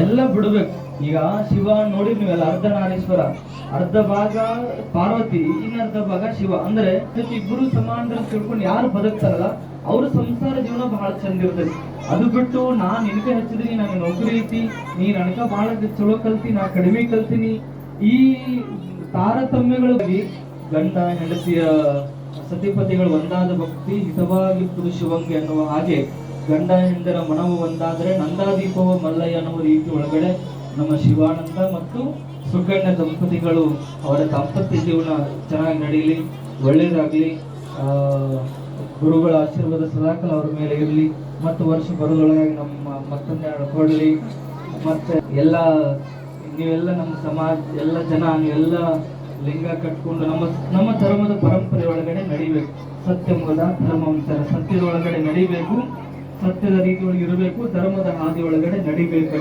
ಎಲ್ಲ ಬಿಡ್ಬೇಕು. ಈಗ ಶಿವ ನೋಡಿ ನೀವೆಲ್ಲ ಅರ್ಧನಾರೀಶ್ವರ, ಅರ್ಧ ಭಾಗ ಪಾರ್ವತಿ, ಇನ್ನರ್ಧ ಭಾಗ ಶಿವ. ಅಂದ್ರೆ ಇಬ್ಬರು ಸಮಾನ ತಿಳ್ಕೊಂಡು ಯಾರು ಬದುಕ್ತಾರಲ್ಲ ಅವ್ರ ಸಂಸಾರ ಜೀವನ ಬಹಳ ಚಂದ ಇರ್ತದೆ. ಅದು ಬಿಟ್ಟು ನಾನ್ ನಿನಗೆ ಹಚ್ಚಿದೀನಿ, ನಂಗೆ ನೌಕರಿ ಐತಿ, ನೀ ನನಗ ಬಹಳ ಚಲೋ ಕಲ್ತಿ, ನಾ ಕಡಿಮೆ ಕಲ್ತೀನಿ, ಈ ತಾರತಮ್ಯಗಳಲ್ಲಿ ಗಂಡ ಹೆಂಡತಿಯ ಸತಿಪತಿಗಳು ಒಂದಾದ ಭಕ್ತಿ ಹಿತವಾಗಿ ಶಿವಂಗೆ ಅನ್ನುವ ಹಾಗೆ ಗಂಡ ಹೆಂಡರ ಮನವು ಒಂದಾದ್ರೆ ನಂದಾದೀಪವ ಮಲ್ಲಯ್ಯ ಅನ್ನುವ ರೀತಿ ಒಳಗಡೆ ನಮ್ಮ ಶಿವಾನಂದ ಮತ್ತು ಸುಕನ್ಯ ದಂಪತಿಗಳು ಅವರ ದಾಂಪತ್ಯ ಜೀವನ ಚೆನ್ನಾಗಿ ನಡೀಲಿ, ಒಳ್ಳೇದಾಗ್ಲಿ. ಗುರುಗಳ ಆಶೀರ್ವಾದ ಸದಾಕಾಲ ಅವ್ರ ಮೇಲೆ ಇರಲಿ ಮತ್ತು ವರ್ಷ ಬರೋದೊಳಗಾಗಿ ನಮ್ಮ ಮತ್ತೊಂದು ಕೊಡಲಿ. ಮತ್ತೆ ಎಲ್ಲ ನೀವೆಲ್ಲ ನಮ್ಮ ಸಮಾಜ ಎಲ್ಲ ಜನ ನೀವೆಲ್ಲ ಲಿಂಗ ಕಟ್ಕೊಂಡು ನಮ್ಮ ಧರ್ಮದ ಪರಂಪರೆ ಒಳಗಡೆ ನಡಿಬೇಕು. ಸತ್ಯಮೂಲ ಧರ್ಮವಂತರ ಸತ್ಯದ ಒಳಗಡೆ ನಡಿಬೇಕು, ಸತ್ಯದ ರೀತಿ ಒಳಗೆ ಇರಬೇಕು, ಧರ್ಮದ ಹಾದಿ ಒಳಗಡೆ ನಡಿಬೇಕು.